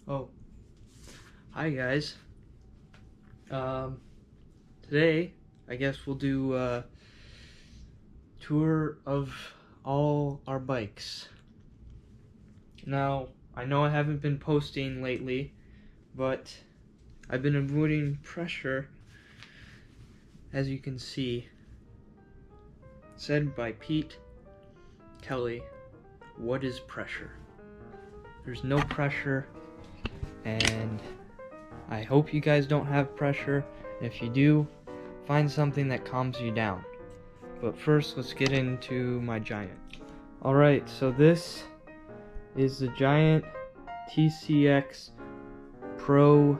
Oh, hi guys. Today I guess we'll do a tour of all our bikes. Now, I know I haven't been posting lately, but I've been avoiding pressure, as you can see. Said by Pete Kelly, what is pressure? There's no pressure, and I hope you guys don't have pressure. If you do, find something that calms you down. But first, let's get into my Giant. Alright, so this is the Giant TCX Pro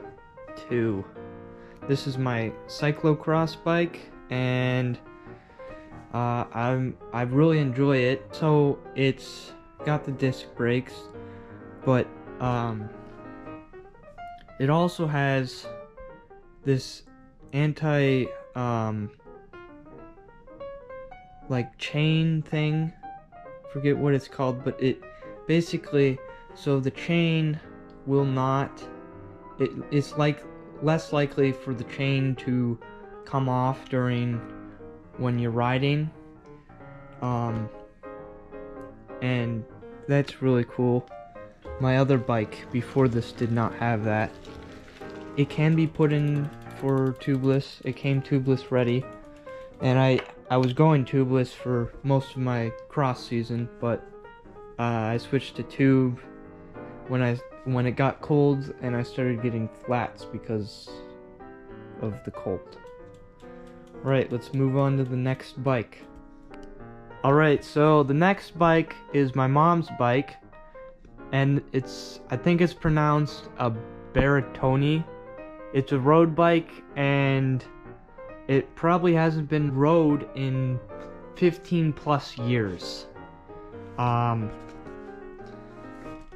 2. This is my cyclocross bike, and I really enjoy it. So it's got the disc brakes, but it also has this anti like chain thing. Forget what it's called, but it basically, so the chain will not, it's like less likely for the chain to come off during when you're riding, and that's really cool. My other bike before this did not have that. It can be put in for tubeless. It came tubeless ready, and I was going tubeless for most of my cross season, but I switched to tube when it got cold, and I started getting flats because of the cold. Right, let's move on to the next bike. Alright, so the next bike is my mom's bike, and I think it's pronounced a Berean. It's a road bike, and it probably hasn't been rode in 15 plus years.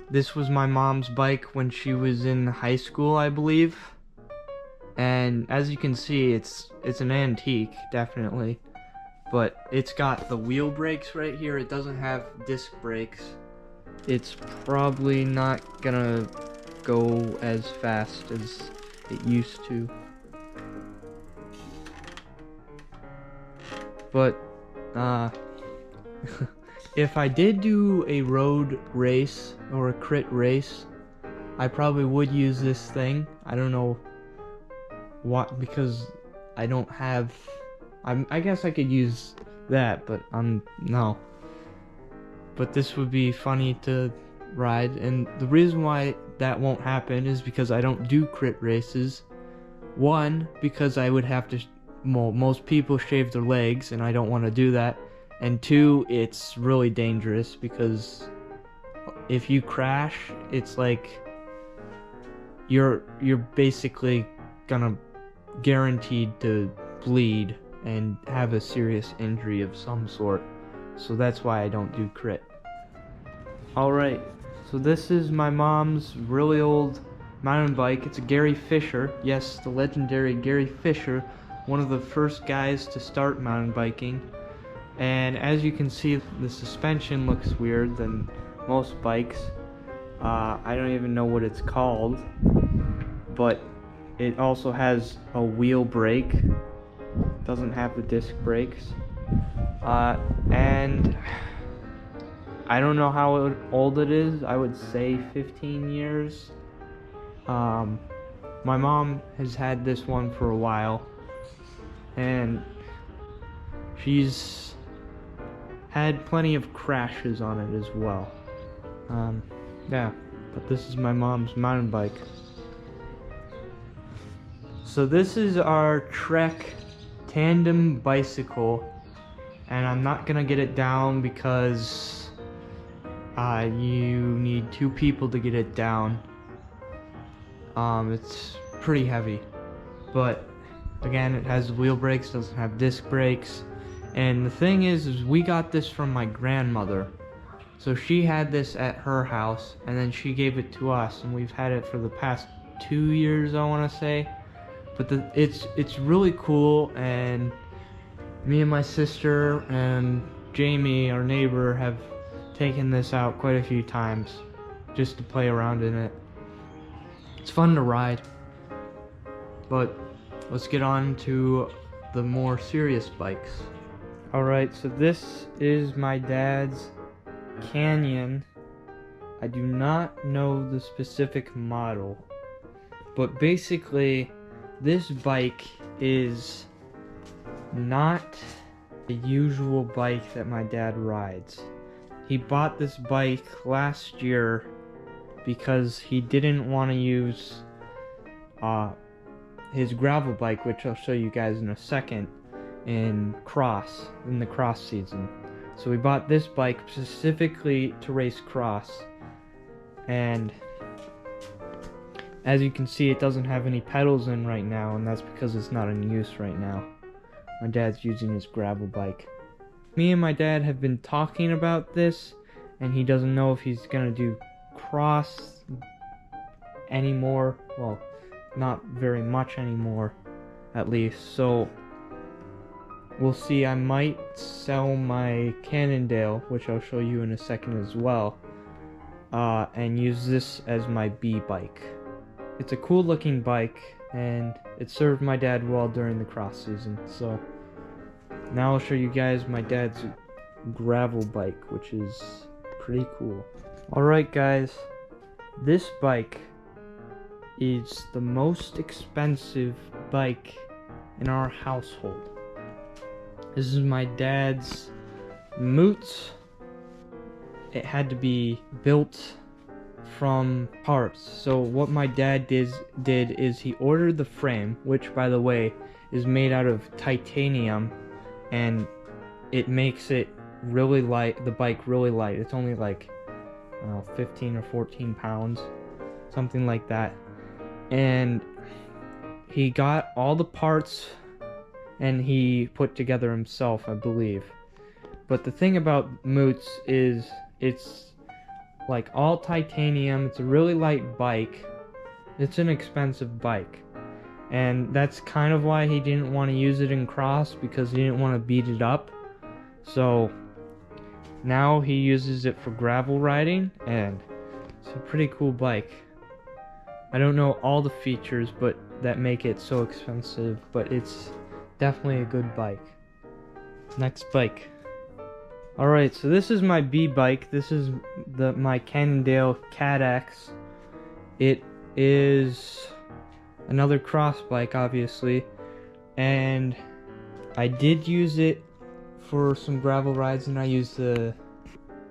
This was my mom's bike when she was in high school, I believe. And as you can see, it's an antique, definitely. But it's got the wheel brakes right here. It doesn't have disc brakes. It's probably not gonna go as fast as it used to. But if I did do a road race or a crit race, I probably would use this thing. I don't know what, because I don't have, I guess I could use that, but no. But this would be funny to ride, and the reason why that won't happen is because I don't do crit races. One, because I would have to, well, most people shave their legs, and I don't want to do that. And two, it's really dangerous, because if you crash, it's like you're basically gonna guaranteed to bleed and have a serious injury of some sort. So that's why I don't do crit. Alright, so this is my mom's really old mountain bike. It's a Gary Fisher. Yes, the legendary Gary Fisher, one of the first guys to start mountain biking. And as you can see, the suspension looks weird than most bikes. I don't even know what it's called, but it also has a wheel brake. Doesn't have the disc brakes. And I don't know how old it is. I would say 15 years. My mom has had this one for a while, and she's had plenty of crashes on it as well. Yeah, but this is my mom's mountain bike. So this is our Trek tandem bicycle, and I'm not gonna get it down because you need two people to get it down. It's pretty heavy, but again, it has wheel brakes, doesn't have disc brakes. And the thing is we got this from my grandmother. So she had this at her house, and then she gave it to us, and we've had it for the past 2 years, I want to say. But it's really cool, and me and my sister and Jamie, our neighbor, have taken this out quite a few times just to play around in it. It's fun to ride. But let's get on to the more serious bikes. Alright, so this is my dad's Canyon. I do not know the specific model, but basically this bike is not the usual bike that my dad rides. He bought this bike last year because he didn't want to use his gravel bike, which I'll show you guys in a second, in the cross season. So we bought this bike specifically to race cross, and as you can see, it doesn't have any pedals in right now, and that's because it's not in use right now. My dad's using his gravel bike. Me and my dad have been talking about this, and he doesn't know if he's gonna do cross anymore. Well, not very much anymore, at least. So we'll see. I might sell my Cannondale, which I'll show you in a second as well, and use this as my B bike. It's a cool looking bike, and it served my dad well during the cross season. So now I'll show you guys my dad's gravel bike, which is pretty cool. Alright guys, this bike is the most expensive bike in our household. This is my dad's Moos. It had to be built from parts. So what my dad did is he ordered the frame, which by the way is made out of titanium, and it makes it really light, the bike really light. It's only like, I don't know, 15 or 14 pounds, something like that. And he got all the parts and he put together himself, I believe. But the thing about Moos is it's like all titanium. It's a really light bike. It's an expensive bike, and that's kind of why he didn't want to use it in cross, because he didn't want to beat it up. So now he uses it for gravel riding, and it's a pretty cool bike. I don't know all the features but that make it so expensive, but it's definitely a good bike. Next bike. Alright, so this is my B bike. This is my Cannondale Catax. It is another cross bike, obviously, and I did use it for some gravel rides, and I used the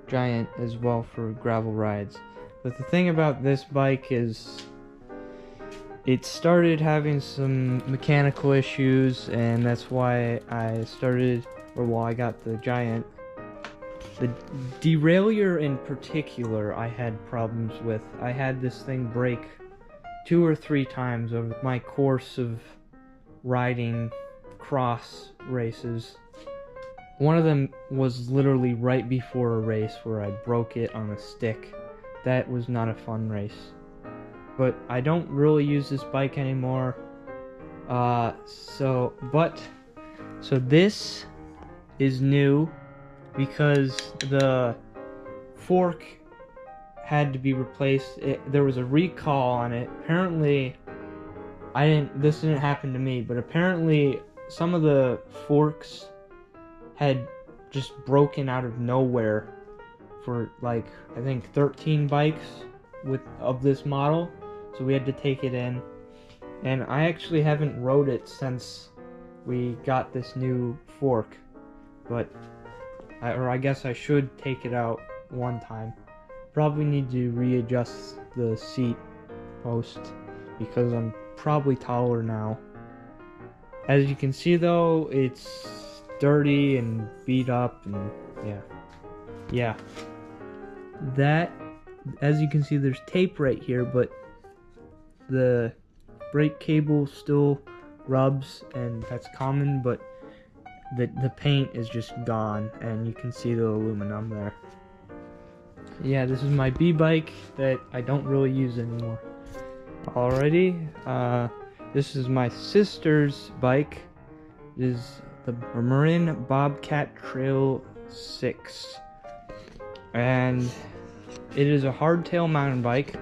Giant as well for gravel rides. But the thing about this bike is it started having some mechanical issues, and that's why I got the Giant. The derailleur in particular I had problems with. I had this thing break 2 or 3 times over my course of riding cross races. One of them was literally right before a race where I broke it on a stick. That was not a fun race. But I don't really use this bike anymore. So this is new because the fork had to be replaced. There was a recall on it. Apparently, this didn't happen to me, but apparently some of the forks had just broken out of nowhere for like, I think 13 bikes of this model. So we had to take it in, and I actually haven't rode it since we got this new fork, but I guess I should take it out one time. Probably need to readjust the seat post because I'm probably taller now. As you can see though, it's dirty and beat up, and yeah. That, as you can see, there's tape right here, but the brake cable still rubs, and that's common, but the paint is just gone, and you can see the aluminum there. Yeah, this is my B bike that I don't really use anymore. Alrighty, this is my sister's bike. It is the Marin Bobcat Trail 6, and it is a hardtail mountain bike.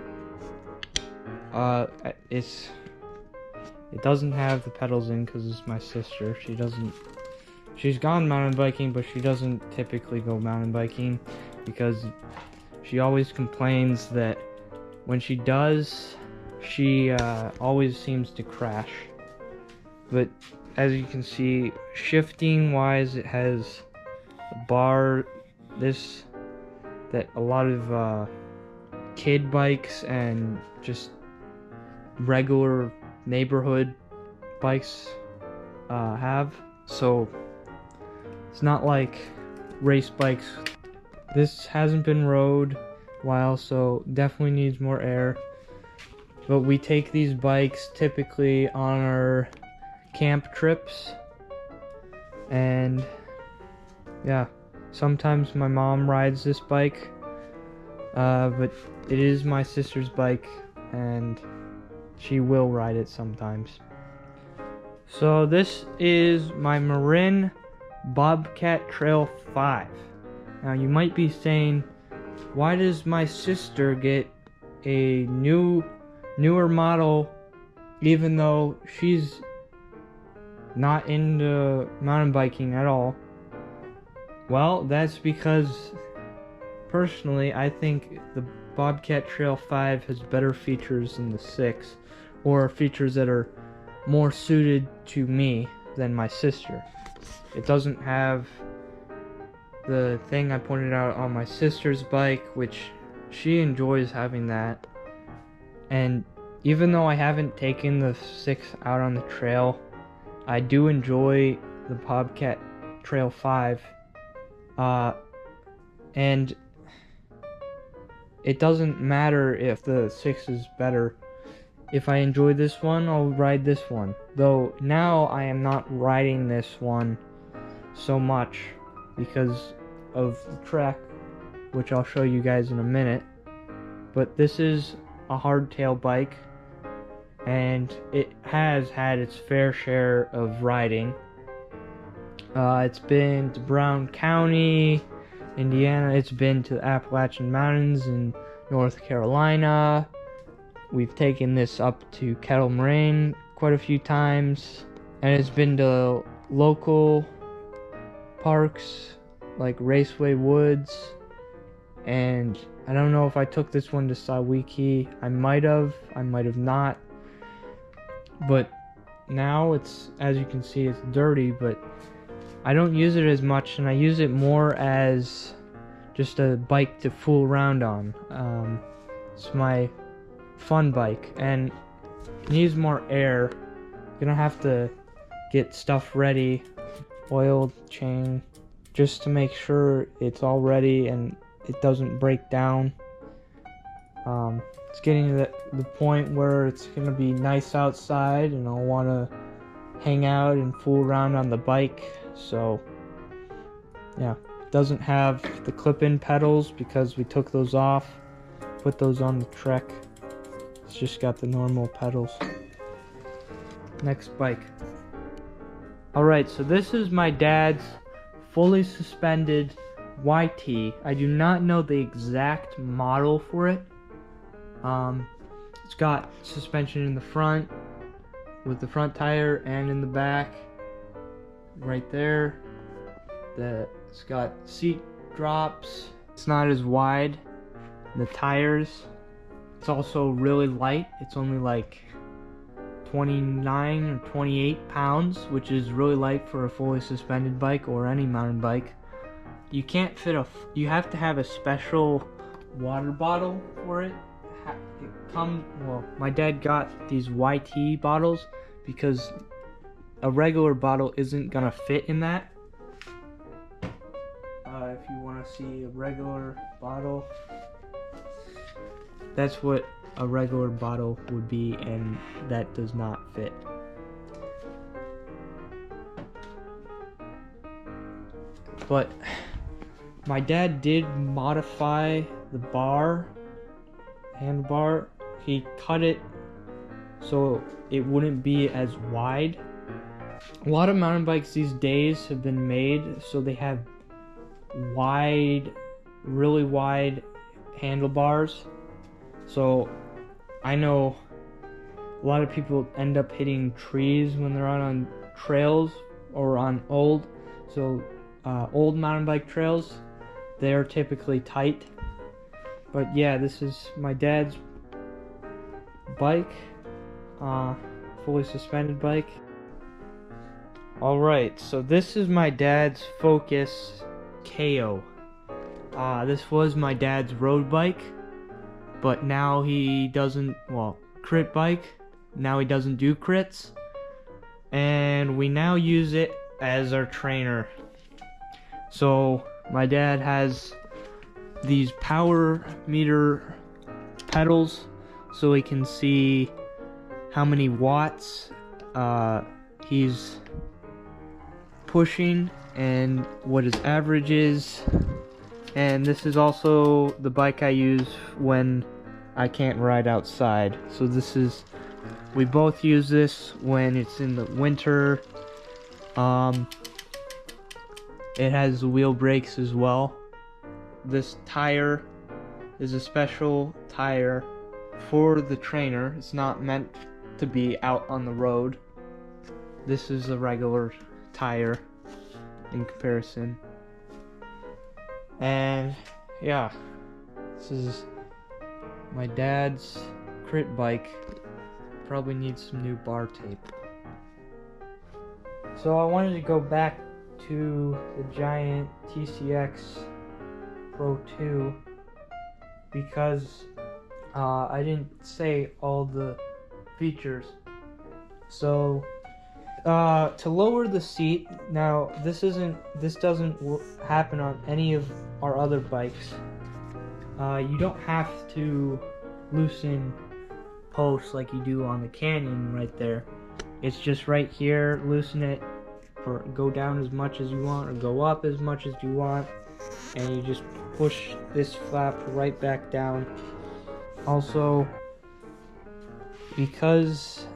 It doesn't have the pedals in because it's my sister. She's gone mountain biking, but she doesn't typically go mountain biking because she always complains that when she does, she always seems to crash. But as you can see, shifting wise, it has a bar that a lot of kid bikes and just regular neighborhood bikes have. So it's not like race bikes. This hasn't been rode a while, so definitely needs more air. But we take these bikes typically on our camp trips, and yeah, sometimes my mom rides this bike, but it is my sister's bike and she will ride it sometimes. So this is my Marin Bobcat Trail 5. Now you might be saying, why does my sister get a newer model even though she's not into mountain biking at all? Well, that's because personally I think the Bobcat Trail 5 has better features than the 6, or features that are more suited to me than my sister. It doesn't have the thing I pointed out on my sister's bike, which she enjoys having that. And even though I haven't taken the 6 out on the trail, I do enjoy the Bobcat Trail 5. And it doesn't matter if the 6 is better. If I enjoy this one, I'll ride this one. Though now I am not riding this one so much because of the trek, which I'll show you guys in a minute. But this is a hardtail bike, and it has had its fair share of riding. It's been to Brown County, Indiana. It's been to the Appalachian Mountains in North Carolina. We've taken this up to Kettle Moraine quite a few times, and it's been to local parks like Raceway Woods, and I don't know if I took this one to Sawiki. I might have not. But now it's, as you can see, it's dirty, but I don't use it as much, and I use it more as just a bike to fool around on. It's my fun bike, and it needs more air. You're gonna have to get stuff ready, oil, chain, just to make sure it's all ready and it doesn't break down. It's getting to the point where it's gonna be nice outside and I'll want to hang out and fool around on the bike. So yeah, it doesn't have the clip-in pedals because we took those off, put those on the Trek. It's just got the normal pedals. Next bike. Alright, so this is my dad's fully suspended Whitey. I do not know the exact model for it. It's got suspension in the front with the front tire and in the back right there. It's got seat drops. It's not as wide. The tires, it's also really light. It's only like 29 or 28 pounds, which is really light for a fully suspended bike or any mountain bike. You can't fit you have to have a special water bottle for it. Well, my dad got these YT bottles because a regular bottle isn't gonna fit in that. If you want to see a regular bottle, that's what a regular bottle would be, and that does not fit. But my dad did modify the handlebar. He cut it so it wouldn't be as wide. A lot of mountain bikes these days have been made so they have really wide handlebars. So I know a lot of people end up hitting trees when they're out on trails or on old mountain bike trails. They're typically tight. But yeah, this is my dad's bike, fully suspended bike. Alright, so this is my dad's Focus KO. This was my dad's road bike, but now he doesn't, crit bike. Now he doesn't do crits, and we now use it as our trainer. So my dad has these power meter pedals, so he can see how many watts he's pushing and what his average is. And this is also the bike I use when I can't ride outside. So we both use this when it's in the winter. It has wheel brakes as well. This tire is a special tire for the trainer. It's not meant to be out on the road. This is a regular tire in comparison. And yeah, this is my dad's crit bike. Probably needs some new bar tape. So I wanted to go back to the Giant TCX Pro 2 because I didn't say all the features. So to lower the seat, now this doesn't happen on any of our other bikes. You don't have to loosen posts like you do on the Canyon right there. It's just right here. Loosen it, or go down as much as you want, or go up as much as you want, and you just push this flap right back down. Also, because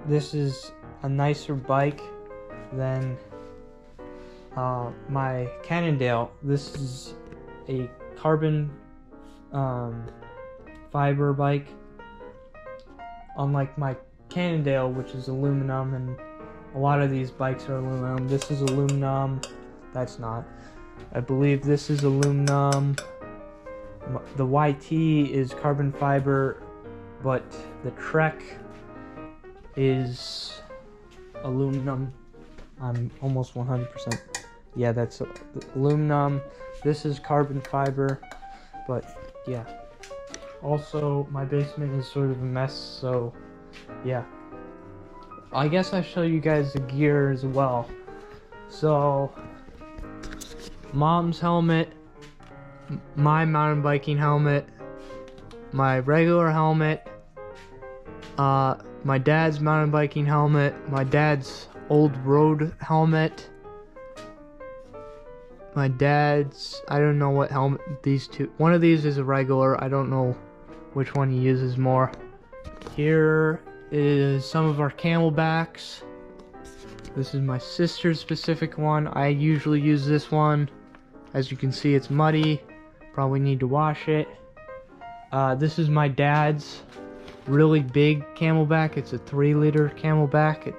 this is a nicer bike than my Cannondale, this is a carbon fiber bike, unlike my Cannondale, which is aluminum, and a lot of these bikes are aluminum. This is aluminum. That's not. I believe this is aluminum. The YT is carbon fiber, but the Trek is aluminum. I'm almost 100%. Yeah, that's aluminum. This is carbon fiber, but yeah. Also, my basement is sort of a mess, so yeah. I guess I'll show you guys the gear as well. So, mom's helmet, my mountain biking helmet, my regular helmet, my dad's mountain biking helmet, my dad's old road helmet, my dad's, I don't know what helmet, these two, one of these is a regular, I don't know which one he uses more. Here is some of our camelbacks. This is my sister's specific one. I usually use this one. As you can see, it's muddy. Probably need to wash it. This is my dad's really big camelback. It's a 3-liter camelback.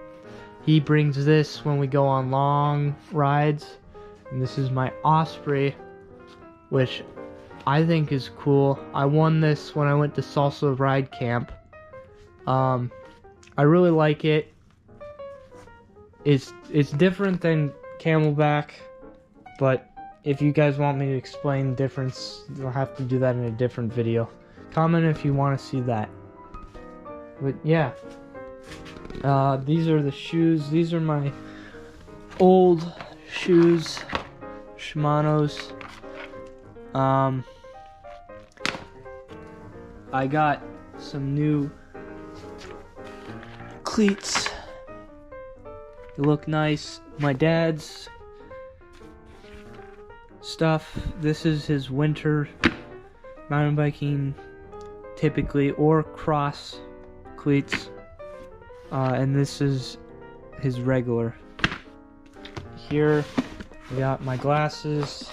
He brings this when we go on long rides. And this is my Osprey, which I think is cool. I won this when I went to Salsa Ride Camp. I really like it. It's different than Camelback, but if you guys want me to explain the difference, you'll have to do that in a different video. Comment if you want to see that. But yeah, these are the shoes. These are my old shoes, Shimano's. I got some new cleats. They look nice. My dad's stuff. This is his winter mountain biking, typically, or cross cleats. And this is his regular. Here we got my glasses.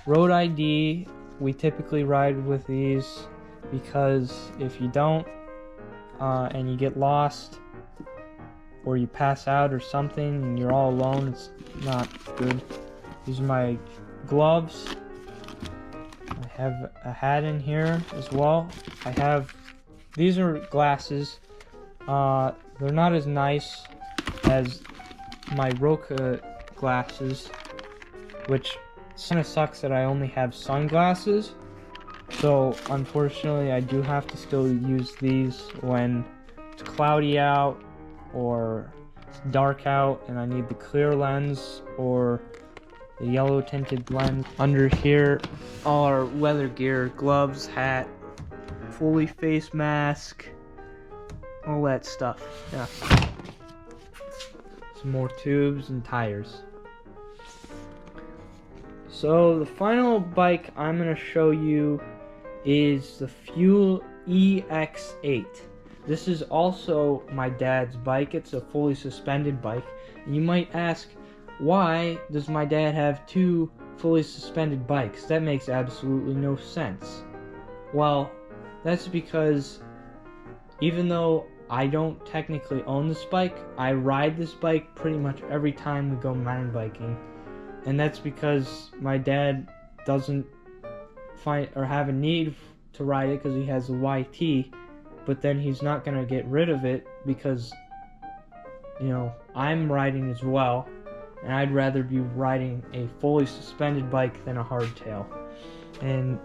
Road ID. We typically ride with these because if you don't, and you get lost or you pass out or something and you're all alone, it's not good. These are my gloves. I have a hat in here as well. These are glasses. They're not as nice as my Roca glasses, which kind of sucks that I only have sunglasses. So unfortunately I do have to still use these when it's cloudy out or it's dark out and I need the clear lens or the yellow tinted lens. Under here are weather gear, gloves, hat, fully face mask, all that stuff. Yeah. Some more tubes and tires. So the final bike I'm going to show you is the Fuel EX8. This is also my dad's bike. It's a fully suspended bike. And you might ask, why does my dad have two fully suspended bikes? That makes absolutely no sense. Well, that's because even though I don't technically own this bike, I ride this bike pretty much every time we go mountain biking. And that's because my dad doesn't find or have a need to ride it because he has a YT, but then he's not going to get rid of it because, you know, I'm riding as well, and I'd rather be riding a fully suspended bike than a hardtail. And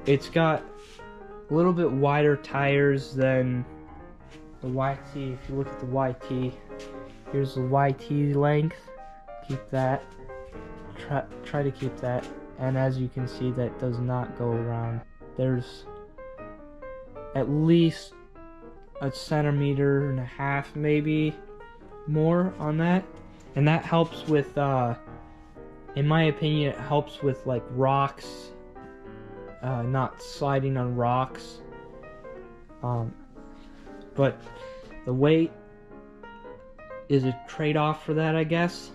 it's got a little bit wider tires than the YT. If you look at the YT, here's the YT length. Keep that. Try to keep that. And as you can see, that does not go around. There's at least a 1.5 centimeters, maybe more on that. And that helps with, in my opinion, it helps with like rocks, not sliding on rocks. But the weight is a trade-off for that, I guess.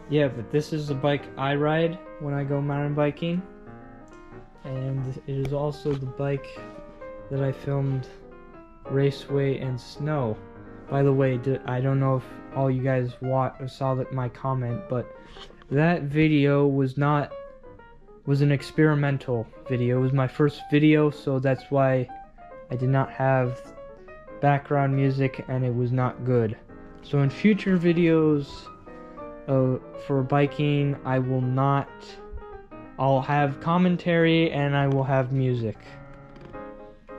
Yeah, but this is the bike I ride when I go mountain biking. And it is also the bike that I filmed Raceway and Snow. By the way, I don't know if all you guys saw my comment, but that video was an experimental video. It was my first video, so that's why I did not have background music and it was not good. So in future videos for biking, I'll have commentary and I will have music.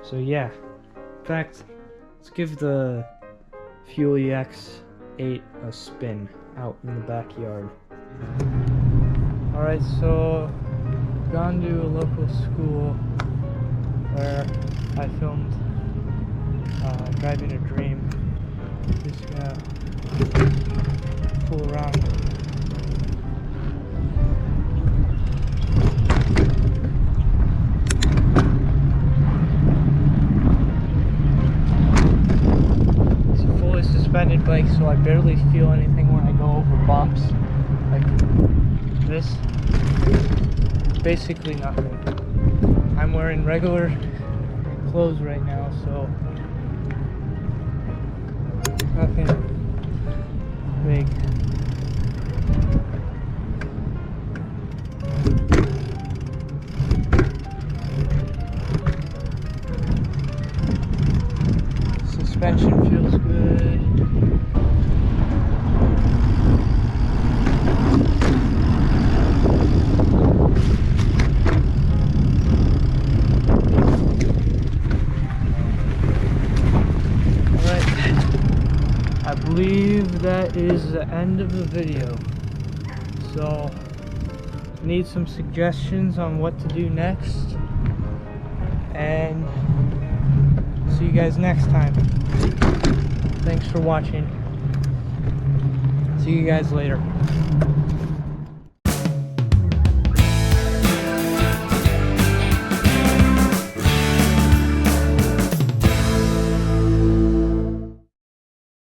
So yeah, in fact, let's give the Fuel EX8 a spin out in the backyard. Alright, so gone to a local school where I filmed Driving a Dream. Just gonna pull around. It's a fully suspended bike, so I barely feel anything when I go over bumps like this. Basically nothing. I'm wearing regular clothes right now, so nothing big. Suspension feels good. I believe that is the end of the video. So, need some suggestions on what to do next. And see you guys next time. Thanks for watching. See you guys later.